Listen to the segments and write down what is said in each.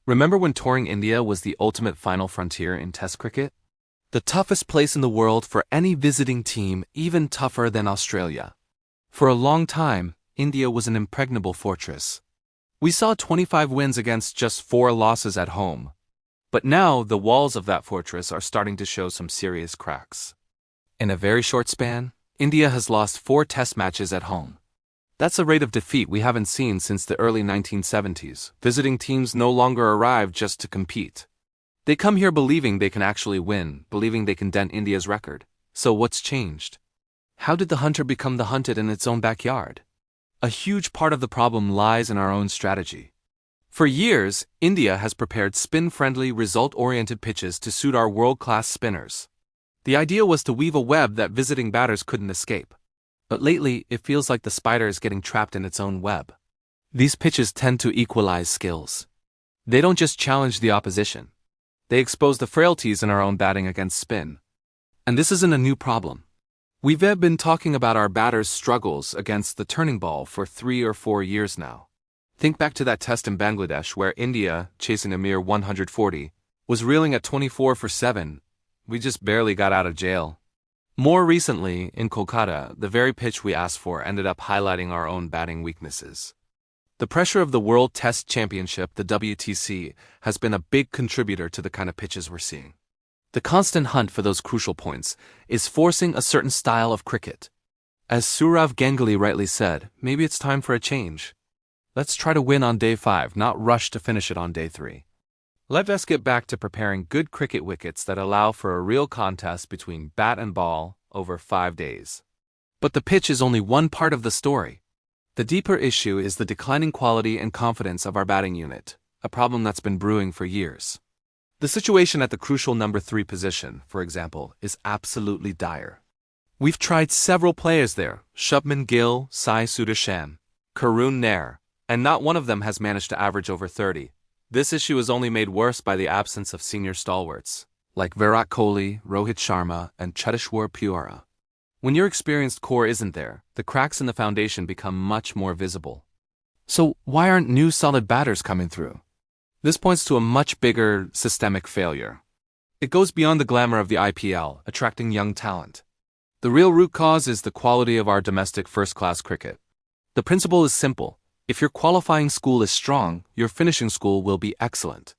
Remember when touring India was the ultimate final frontier in Test cricket? The toughest place in the world for any visiting team, even tougher than Australia. For a long time, India was an impregnable fortress. We saw 25 wins against just 4 losses at home. But now the walls of that fortress are starting to show some serious cracks. In a very short span, India has lost 4 test matches at home. That's a rate of defeat we haven't seen since the early 1970s. Visiting teams no longer arrive just to compete. They come here believing they can actually win, believing they can dent India's record. So what's changed? How did the hunter become the hunted in its own backyard? A huge part of the problem lies in our own strategy. For years, India has prepared spin-friendly, result-oriented pitches to suit our world-class spinners. The idea was to weave a web that visiting batters couldn't escape. But lately, it feels like the spider is getting trapped in its own web. These pitches tend to equalize skills. They don't just challenge the opposition. They expose the frailties in our own batting against spin. And this isn't a new problem. We've been talking about our batters' struggles against the turning ball for 3 or 4 years now. Think back to that test in Bangladesh where India, chasing a mere 140, was reeling at 24 for 7. We just barely got out of jail. More recently, in Kolkata, the very pitch we asked for ended up highlighting our own batting weaknesses. The pressure of the World Test Championship, the WTC, has been a big contributor to the kind of pitches we're seeing. The constant hunt for those crucial points is forcing a certain style of cricket. As Sourav Ganguly rightly said, maybe it's time for a change. Let's try to win on day 5, not rush to finish it on day 3. Let's get back to preparing good cricket wickets that allow for a real contest between bat and ball over 5 days. But the pitch is only one part of the story. The deeper issue is the declining quality and confidence of our batting unit, a problem that's been brewing for years. The situation at the crucial number 3 position, for example, is absolutely dire. We've tried several players there, Shubman Gill, Sai Sudarshan, Karun Nair, and not one of them has managed to average over 30. This issue is only made worse by the absence of senior stalwarts, like Virat Kohli, Rohit Sharma, and Cheteshwar Pujara. When your experienced core isn't there, the cracks in the foundation become much more visible. So why aren't new solid batters coming through? This points to a much bigger systemic failure. It goes beyond the glamour of the IPL, attracting young talent. The real root cause is the quality of our domestic first-class cricket. The principle is simple. If your qualifying school is strong, your finishing school will be excellent.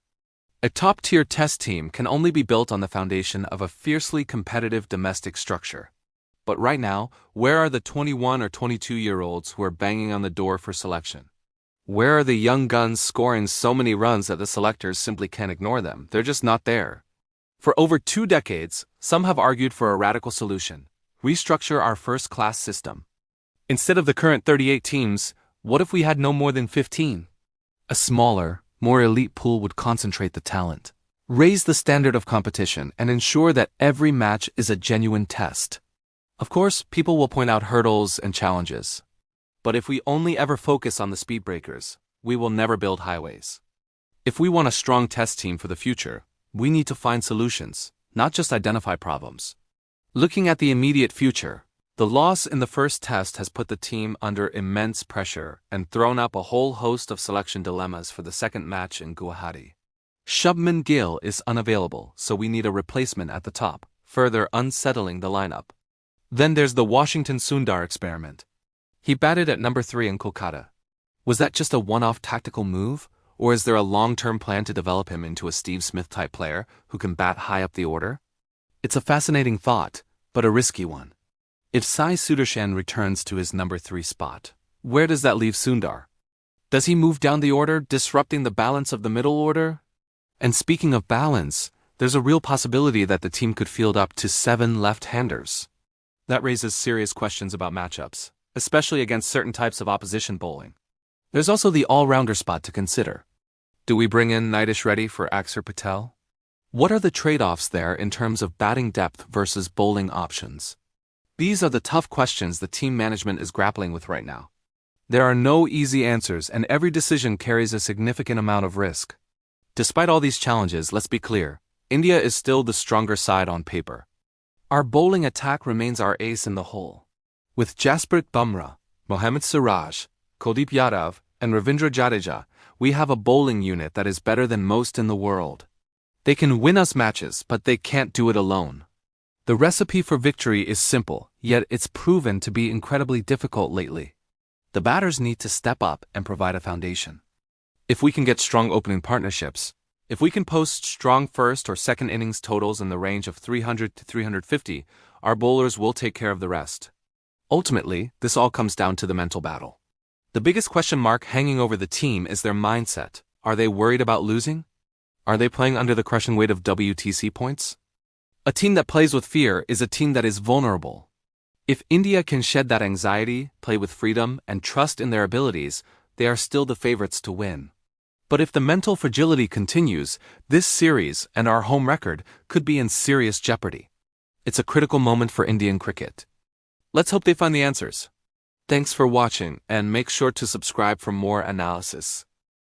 A top-tier test team can only be built on the foundation of a fiercely competitive domestic structure. But right now, where are the 21 or 22-year-olds who are banging on the door for selection? Where are the young guns scoring so many runs that the selectors simply can't ignore them? They're just not there. For over 2 decades, some have argued for a radical solution: restructure our first-class system. Instead of the current 38 teams, what if we had no more than 15? A smaller, more elite pool would concentrate the talent, raise the standard of competition, and ensure that every match is a genuine test. Of course, people will point out hurdles and challenges. But if we only ever focus on the speed breakers, we will never build highways. If we want a strong test team for the future, we need to find solutions, not just identify problems. Looking at the immediate future, the loss in the first test has put the team under immense pressure and thrown up a whole host of selection dilemmas for the second match in Guwahati. Shubman Gill is unavailable, so we need a replacement at the top, further unsettling the lineup. Then there's the Washington Sundar experiment. He batted at number 3 in Kolkata. Was that just a one-off tactical move, or is there a long-term plan to develop him into a Steve Smith-type player who can bat high up the order? It's a fascinating thought, but a risky one. If Sai Sudarshan returns to his number 3 spot, where does that leave Sundar? Does he move down the order, disrupting the balance of the middle order? And speaking of balance, there's a real possibility that the team could field up to 7 left-handers. That raises serious questions about matchups, especially against certain types of opposition bowling. There's also the all-rounder spot to consider. Do we bring in Nitish Reddy for Axar Patel? What are the trade-offs there in terms of batting depth versus bowling options? These are the tough questions the team management is grappling with right now. There are no easy answers, and every decision carries a significant amount of risk. Despite all these challenges, let's be clear, India is still the stronger side on paper. Our bowling attack remains our ace in the hole. With Jasprit Bumrah, Mohammad Siraj, Kuldeep Yadav, and Ravindra Jadeja, we have a bowling unit that is better than most in the world. They can win us matches, but they can't do it alone. The recipe for victory is simple, yet it's proven to be incredibly difficult lately. The batters need to step up and provide a foundation. If we can get strong opening partnerships, if we can post strong first or second innings totals in the range of 300 to 350, our bowlers will take care of the rest. Ultimately, this all comes down to the mental battle. The biggest question mark hanging over the team is their mindset. Are they worried about losing? Are they playing under the crushing weight of WTC points? A team that plays with fear is a team that is vulnerable. If India can shed that anxiety, play with freedom, and trust in their abilities, they are still the favorites to win. But if the mental fragility continues, this series and our home record could be in serious jeopardy. It's a critical moment for Indian cricket. Let's hope they find the answers. Thanks for watching, and make sure to subscribe for more analysis.